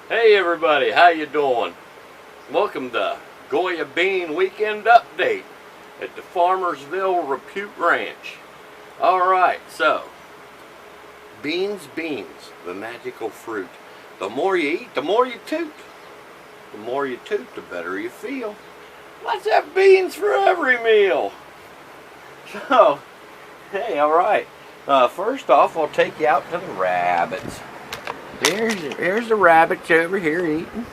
Hey everybody, how you doing? Welcome to Goya Bean Weekend Update at the Farmersville Repute Ranch. Alright, so beans, the magical fruit. The more you eat, the more you toot. The more you toot, the better you feel. Let's have beans for every meal. So, hey, alright. First off, I'll take you out to the rabbits. Here's the rabbits over here eating.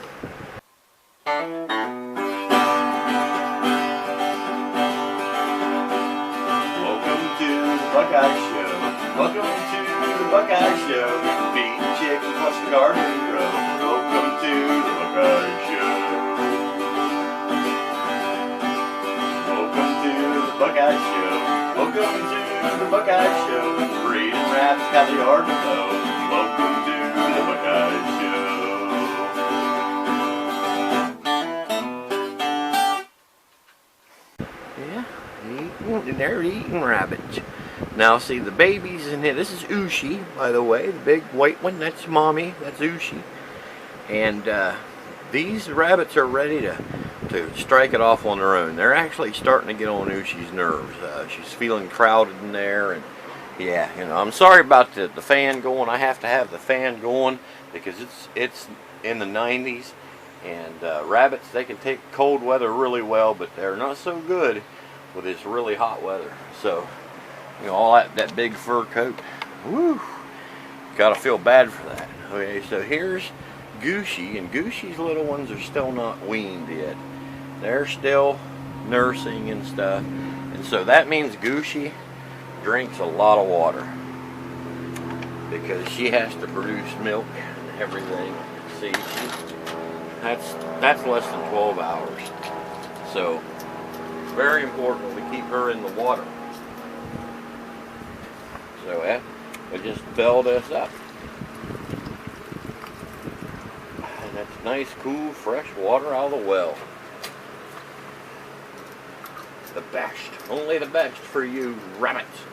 Welcome to the Buckeye Show. Welcome to the Buckeye Show. Bean, chicken, plus the garden row. Welcome to the Buckeye Show. Welcome to the Buckeye Show. Welcome to the Buckeye Show. Breeding rabbits got the yard to mow. Welcome to the Buckeye Show. Yeah, they're eating rabbits. Now see the babies in here. This is Ushi, by the way, the big white one. That's mommy. That's Ushi. And these rabbits are ready to strike it off on their own. They're actually starting to get on Ushi's nerves. She's feeling crowded in there, and yeah, you know, I'm sorry about the fan going. I have to have the fan going because it's in the 90s, and rabbits, they can take cold weather really well, but they're not so good with this really hot weather. So, you know, all that big fur coat, woo, gotta feel bad for that. Okay, so here's Gooshy, and Gooshy's little ones are still not weaned yet. They're still nursing and stuff, and so that means Gooshy drinks a lot of water because she has to produce milk and everything. See, that's less than 12 hours, so it's very important to keep her in the water. So yeah, we just fill this up, and that's nice, cool, fresh water out of the well. The best, only the best for you rabbits.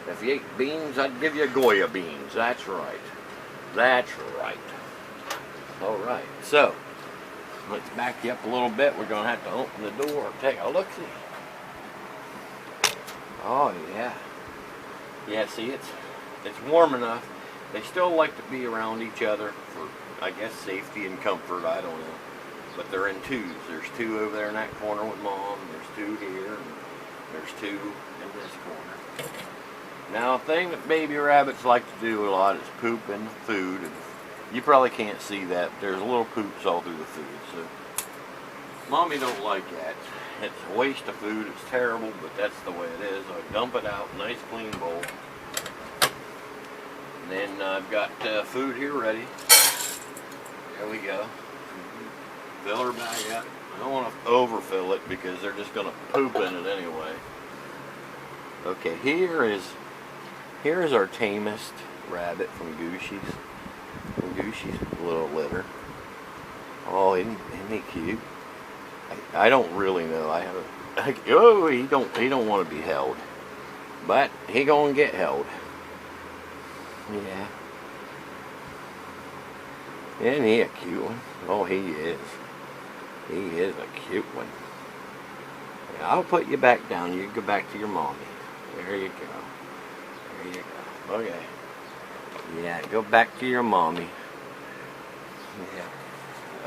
If you ate beans, I'd give you Goya beans. That's right. That's right. All right. So let's back you up a little bit. We're gonna have to open the door and take a look-see. Oh yeah. Yeah. See, it's warm enough. They still like to be around each other for, I guess, safety and comfort. I don't know. But they're in twos. There's two over there in that corner with mom. There's two here, and there's two in this corner. Now, a thing that baby rabbits like to do a lot is poop in the food. And you probably can't see that. There's little poops all through the food. So, mommy don't like that. It's a waste of food. It's terrible, but that's the way it is. I dump it out, nice clean bowl. And then I've got food here ready. There we go. Fill her bag up. I don't want to overfill it because they're just going to poop in it anyway. Okay, here is our tamest rabbit from Gooshy's. Gooshy's little litter. Oh, isn't he cute? I don't really know. Oh, he don't want to be held, but he gonna get held. Yeah. Isn't he a cute one? Oh, he is. He is a cute one. I'll put you back down. You can go back to your mommy. There you go. There you go. Okay. Yeah, go back to your mommy. Yeah.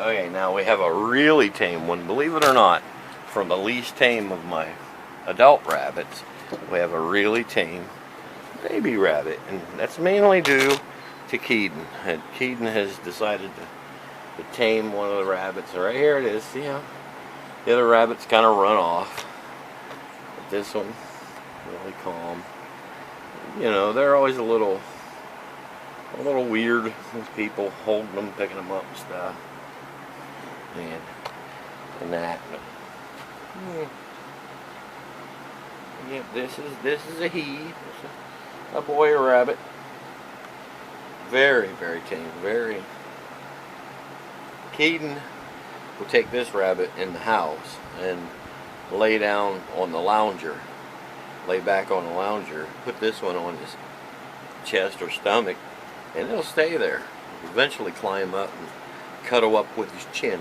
Okay, now we have a really tame one. Believe it or not, from the least tame of my adult rabbits, we have a really tame baby rabbit. And that's mainly due to Keaton. And Keaton has decided to tame one of the rabbits. So right here it is. See how the other rabbits kind of run off, but this one really calm. You know, they're always a little weird with people holding them, picking them up and stuff, and that. But, yeah, this is a he. A Boya rabbit. Very, very tame. Very. Keaton will take this rabbit in the house and lay down on the lounger, lay back on the lounger, put this one on his chest or stomach, and it'll stay there. Eventually climb up and cuddle up with his chin.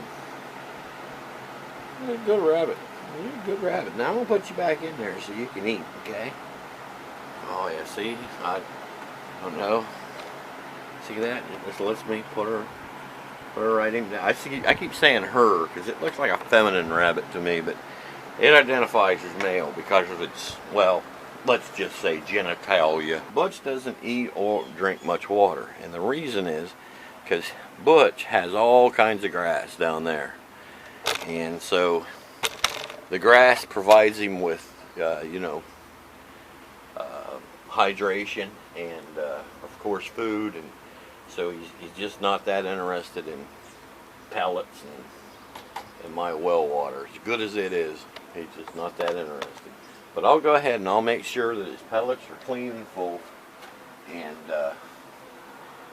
You're a good rabbit. You're a good rabbit. Now I'm going to put you back in there so you can eat, okay? Oh yeah, see? I don't know. See that? It just lets me put her right in there. I keep saying her because it looks like a feminine rabbit to me, but it identifies as male because of its, well, let's just say genitalia. Butch doesn't eat or drink much water, and the reason is because Butch has all kinds of grass down there, and so the grass provides him with, hydration and, of course, food, and so he's just not that interested in pellets and my well water. As good as it is, he's just not that interested. But I'll go ahead and I'll make sure that his pellets are clean and full, and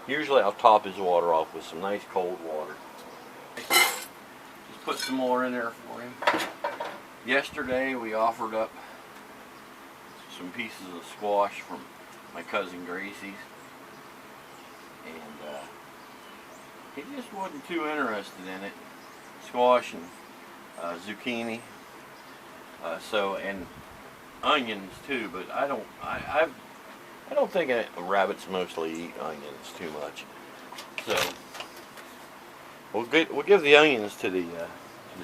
usually I'll top his water off with some nice cold water. Just put some more in there for him. Yesterday we offered up some pieces of squash from my cousin Gracie's, and he just wasn't too interested in it. Squash and zucchini, and onions too. But I don't think rabbits mostly eat onions too much. So we'll give the onions to the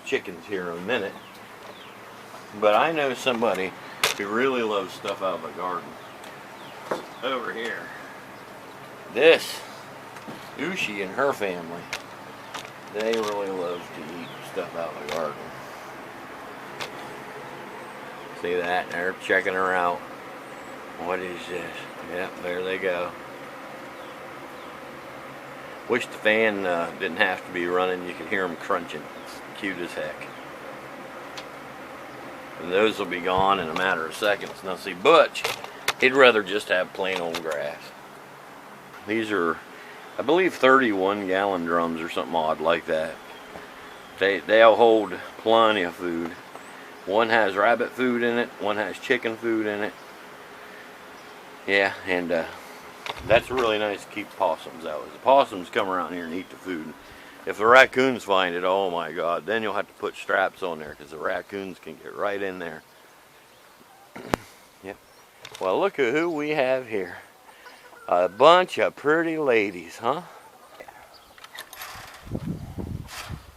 chickens here in a minute. But I know somebody who really loves stuff out of the garden. Over here. This, Ushi and her family, they really love to eat stuff out of the garden. See that? They're checking her out. What is this? Yep, there they go. Wish the fan didn't have to be running. You can hear them crunching. It's cute as heck. And those will be gone in a matter of seconds. Now see, Butch, he'd rather just have plain old grass. These are, I believe, 31-gallon drums or something odd like that. They'll hold plenty of food. One has rabbit food in it, one has chicken food in it. Yeah, and that's really nice to keep possums out. The possums come around here and eat the food. If the raccoons find it, oh my God, then you'll have to put straps on there because the raccoons can get right in there. Yep. Well, look at who we have here. A bunch of pretty ladies, huh?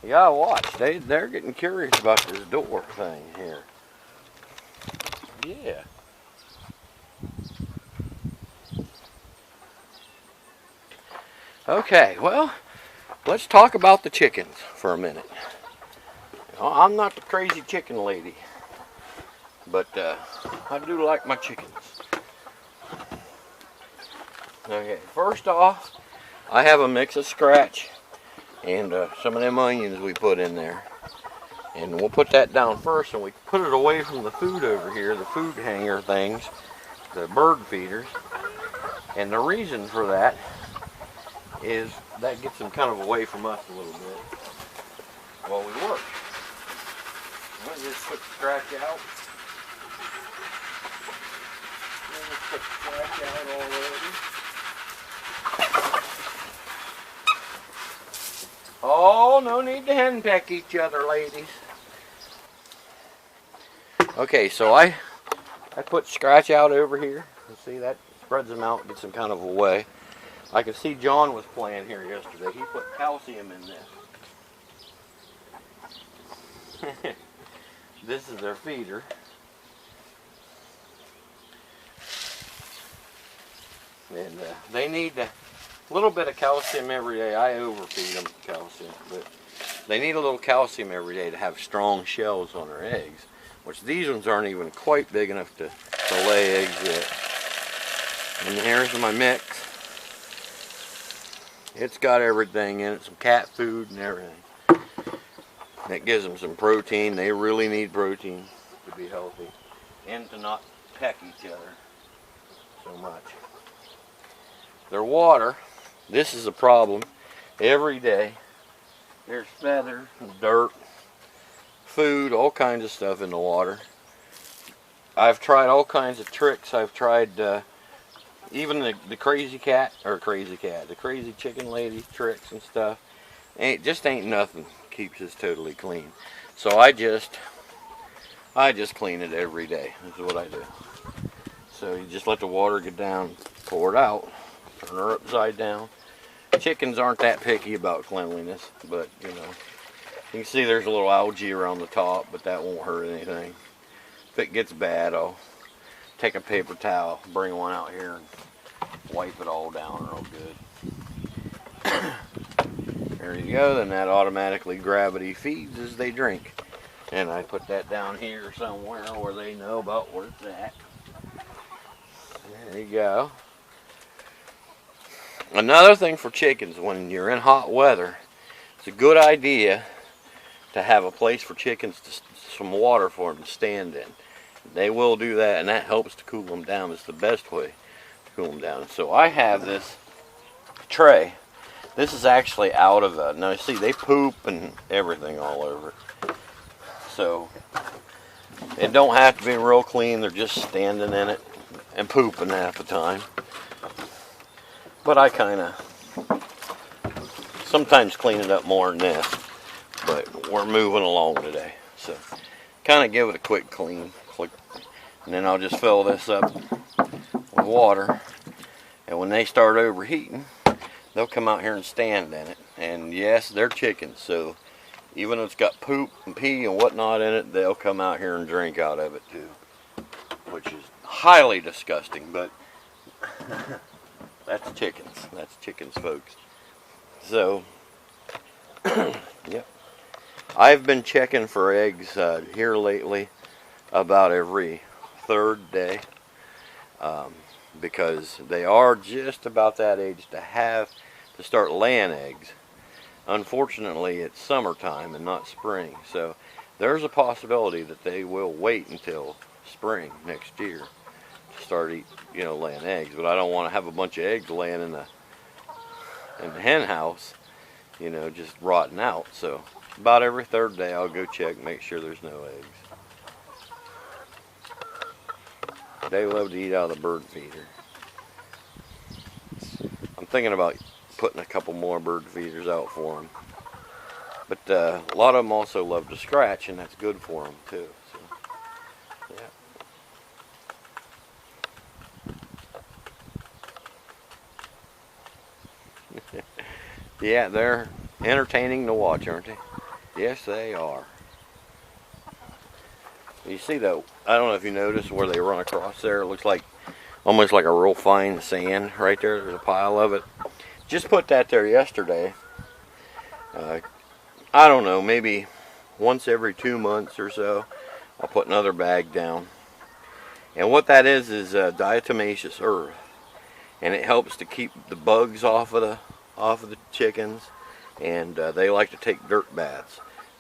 You gotta watch. They're getting curious about this door thing here. Yeah. Okay, well, let's talk about the chickens for a minute. I'm not the crazy chicken lady, but I do like my chickens. Okay, first off, I have a mix of scratch and some of them onions we put in there. And we'll put that down first, and we put it away from the food over here, the food hanger things, the bird feeders. And the reason for that is that gets them kind of away from us a little bit while we work. I'll just put the scratch out. Let's put the scratch out already. Oh, no need to henpeck each other, ladies. Okay, so I put scratch out over here. You see that spreads them out, gets them kind of away. I could see John was playing here yesterday. He put calcium in this. This is their feeder. And they need a little bit of calcium every day. I overfeed them calcium, but they need a little calcium every day to have strong shells on their eggs, which these ones aren't even quite big enough to lay eggs yet. And here's my mix. It's got everything in it, some cat food and everything. That gives them some protein. They really need protein to be healthy and to not peck each other so much. Their water, this is a problem every day. There's feathers, dirt, food, all kinds of stuff in the water. I've tried all kinds of tricks. I've tried even the crazy chicken lady tricks and stuff. Ain't nothing keeps this totally clean. So I just clean it every day. This is what I do. So you just let the water get down, pour it out, turn her upside down. Chickens aren't that picky about cleanliness, but you know, you can see there's a little algae around the top, but that won't hurt anything. If it gets bad, I'll take a paper towel, bring one out here, and wipe it all down real good. There you go. Then that automatically gravity feeds as they drink. And I put that down here somewhere where they know about where it's at. There you go. Another thing for chickens, when you're in hot weather, it's a good idea to have a place for chickens, some water for them to stand in. They will do that, and that helps to cool them down. It's the best way to cool them down. So I have this tray. This is actually out of a, now see, they poop and everything all over it. So it don't have to be real clean. They're just standing in it and pooping half the time. But I kind of sometimes clean it up more than this. But we're moving along today. So kind of give it a quick clean. And then I'll just fill this up with water. And when they start overheating, they'll come out here and stand in it. And yes, they're chickens. So even if it's got poop and pee and whatnot in it, they'll come out here and drink out of it too. Which is highly disgusting, but that's chickens. That's chickens, folks. So, yep. I've been checking for eggs here lately about every third day because they are just about that age to start laying eggs. Unfortunately, it's summertime and not spring, so there's a possibility that they will wait until spring next year to start laying eggs. But I don't want to have a bunch of eggs laying in the hen house, just rotting out. So about every third day I'll go check, make sure there's no eggs. They love to eat out of the bird feeder. I'm thinking about putting a couple more bird feeders out for them. But a lot of them also love to scratch, and that's good for them too. So, yeah. Yeah, they're entertaining to watch, aren't they? Yes, they are. You see though, I don't know if you noticed where they run across there. It looks like almost like a real fine sand right there. There's a pile of it. Just put that there yesterday. I don't know, maybe once every 2 months or so, I'll put another bag down. And what that is diatomaceous earth, and it helps to keep the bugs off of the chickens. And they like to take dirt baths,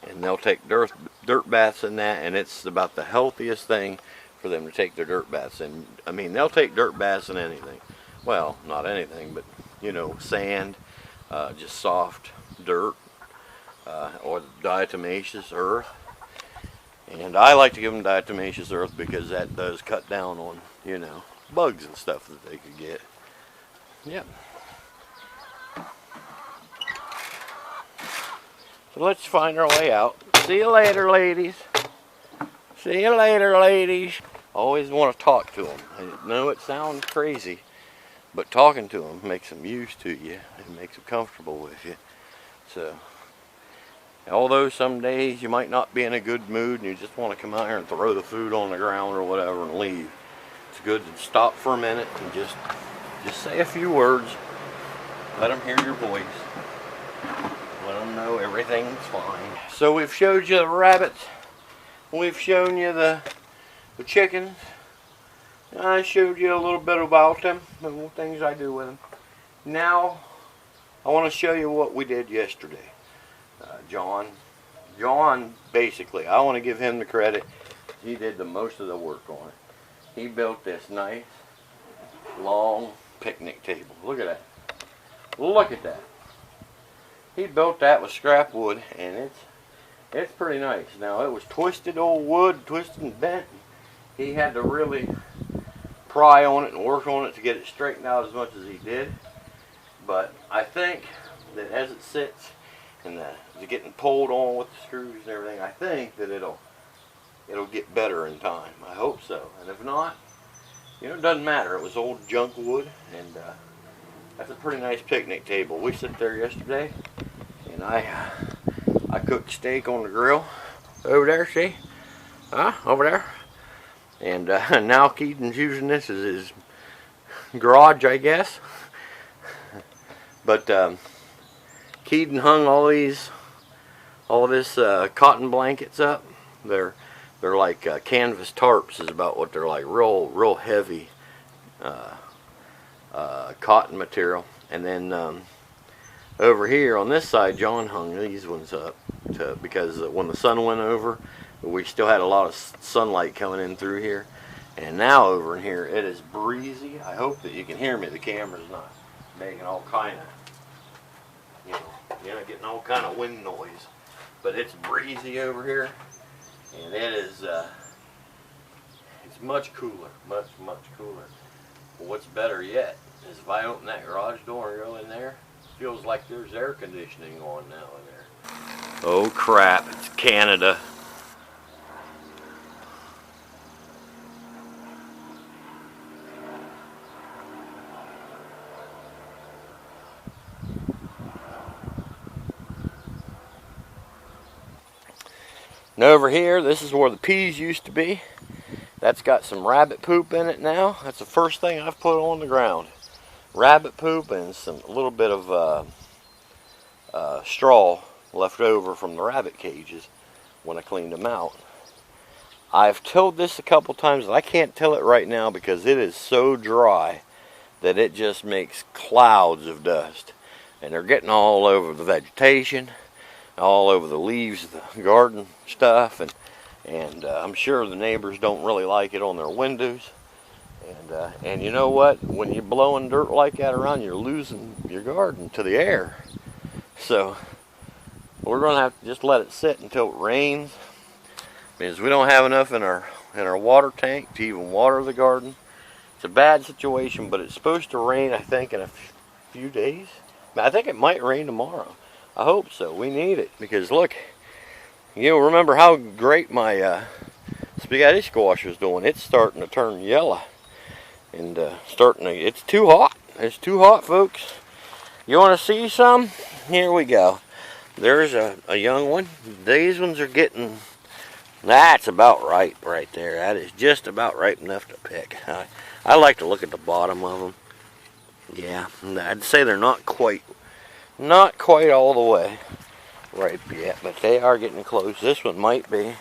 and they'll take dirt baths in that, and it's about the healthiest thing for them to take their dirt baths. And I mean, they'll take dirt baths in anything. Well, not anything, but sand, just soft dirt, or diatomaceous earth. And I like to give them diatomaceous earth because that does cut down on, bugs and stuff that they could get. Yep. So let's find our way out. See you later, ladies. See you later, ladies. Always want to talk to them. I know it sounds crazy, but talking to them makes them used to you and makes them comfortable with you. So, although some days you might not be in a good mood and you just want to come out here and throw the food on the ground or whatever and leave, it's good to stop for a minute and just say a few words. Let them hear your voice. Let them know everything's fine. So we've showed you the rabbits. We've shown you the chickens. I showed you a little bit about them and what things I do with them. Now I want to show you what we did yesterday. John, basically, I want to give him the credit. He did the most of the work on it. He built this nice, long picnic table. Look at that. Look at that. He built that with scrap wood, and it's pretty nice. Now, it was twisted old wood, twisted and bent. He had to really pry on it and work on it to get it straightened out as much as he did. But I think that as it sits, and it's getting pulled on with the screws and everything. I think that it'll get better in time. I hope so. And if not, you know, it doesn't matter. It was old junk wood, and that's a pretty nice picnic table. We sit there yesterday, and I cooked steak on the grill over there. See, over there. And now Keaton's using this as his garage, I guess. But Keaton hung all this cotton blankets up. They're like canvas tarps is about what they're like, real heavy cotton material. And then over here on this side, John hung these ones up because when the sun went over, we still had a lot of sunlight coming in through here. And now over in here, it is breezy. I hope that you can hear me. The camera's not making all kind of, getting all kind of wind noise. But it's breezy over here, and it is, it's much cooler, much cooler. But what's better yet is if I open that garage door and go in there, it feels like there's air conditioning on now in there. Oh crap, it's Canada. And over here, this is where the peas used to be. That's got some rabbit poop in it now. That's the first thing I've put on the ground. Rabbit poop and a little bit of straw left over from the rabbit cages when I cleaned them out. I've tilled this a couple times, and I can't till it right now because it is so dry that it just makes clouds of dust. And they're getting all over the vegetation, all over the leaves of the garden stuff, and I'm sure the neighbors don't really like it on their windows. And you know what? When you're blowing dirt like that around, you're losing your garden to the air. So we're going to have to just let it sit until it rains, because we don't have enough in our water tank to even water the garden. It's a bad situation, but it's supposed to rain, I think, in a few days. I think it might rain tomorrow. I hope so. We need it, because look, remember how great my spaghetti squash was doing. It's starting to turn yellow, and it's too hot. It's too hot, folks. You want to see some? Here we go. There's a young one. These ones are getting, that's about right there. That is just about ripe enough to pick. I like to look at the bottom of them. Yeah, I'd say they're not quite all the way ripe yet, but they are getting close. This one might be.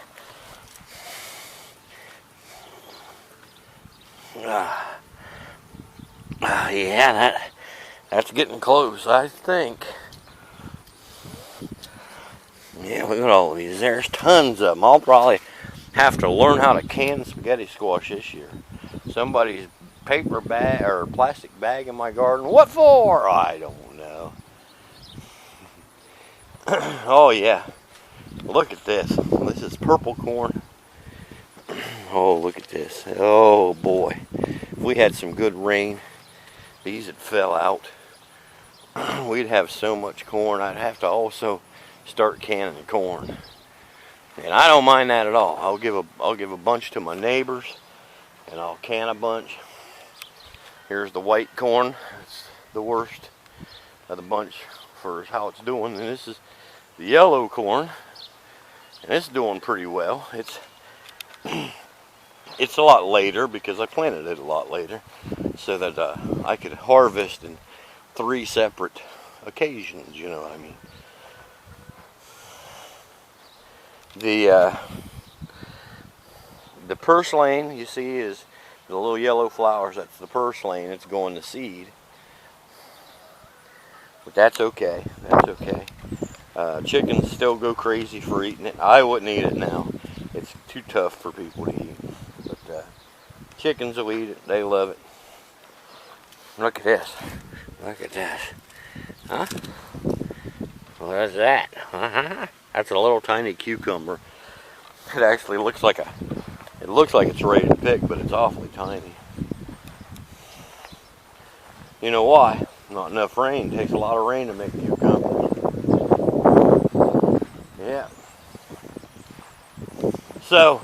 Yeah, that's getting close, I think. Yeah, look at all these. There's tons of them. I'll probably have to learn how to can spaghetti squash this year. Somebody's paper bag or plastic bag in my garden. What for? I don't know. Oh yeah, look at this. This is purple corn. Oh, look at this. Oh boy, if we had some good rain, these had fell out. We'd have so much corn. I'd have to also start canning corn, and I don't mind that at all. I'll give a bunch to my neighbors, and I'll can a bunch. Here's the white corn. It's the worst of the bunch for how it's doing, and this is the yellow corn, and it's doing pretty well. It's a lot later because I planted it a lot later, so that I could harvest in 3 separate occasions. You know what I mean? The purslane you see is the little yellow flowers. That's the purslane. It's going to seed, but that's okay. That's okay. Chickens still go crazy for eating it. I wouldn't eat it now. It's too tough for people to eat. But chickens will eat it. They love it. Look at this. Look at this. Huh? What is that? That's a little tiny cucumber. It actually looks like it's ready to pick, but it's awfully tiny. You know why? Not enough rain. It takes a lot of rain to make cucumbers. So,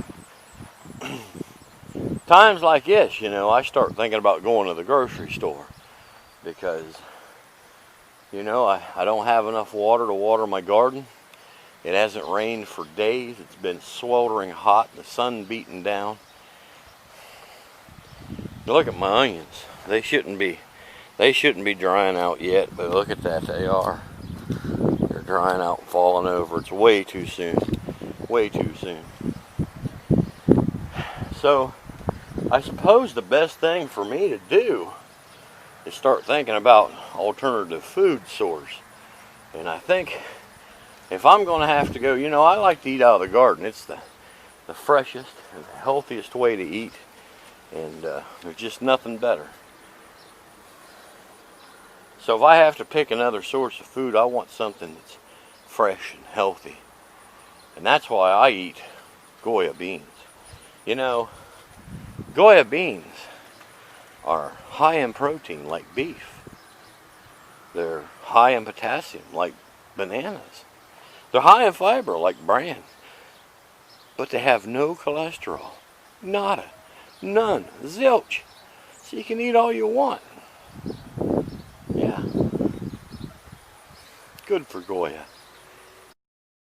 times like this, you know, I start thinking about going to the grocery store because, you know, I don't have enough water to water my garden. It hasn't rained for days. It's been sweltering hot, the sun beating down. Look at my onions. They shouldn't be drying out yet, but look at that, they are. They're drying out, falling over. It's way too soon. Way too soon. So, I suppose the best thing for me to do is start thinking about alternative food source. And I think if I'm going to have to go, you know, I like to eat out of the garden. It's the freshest and the healthiest way to eat. And there's just nothing better. So if I have to pick another source of food, I want something that's fresh and healthy. And that's why I eat Goya beans. You know, Goya beans are high in protein like beef. They're high in potassium like bananas. They're high in fiber like bran. But they have no cholesterol. Nada. None. Zilch. So you can eat all you want. Yeah. Good for Goya.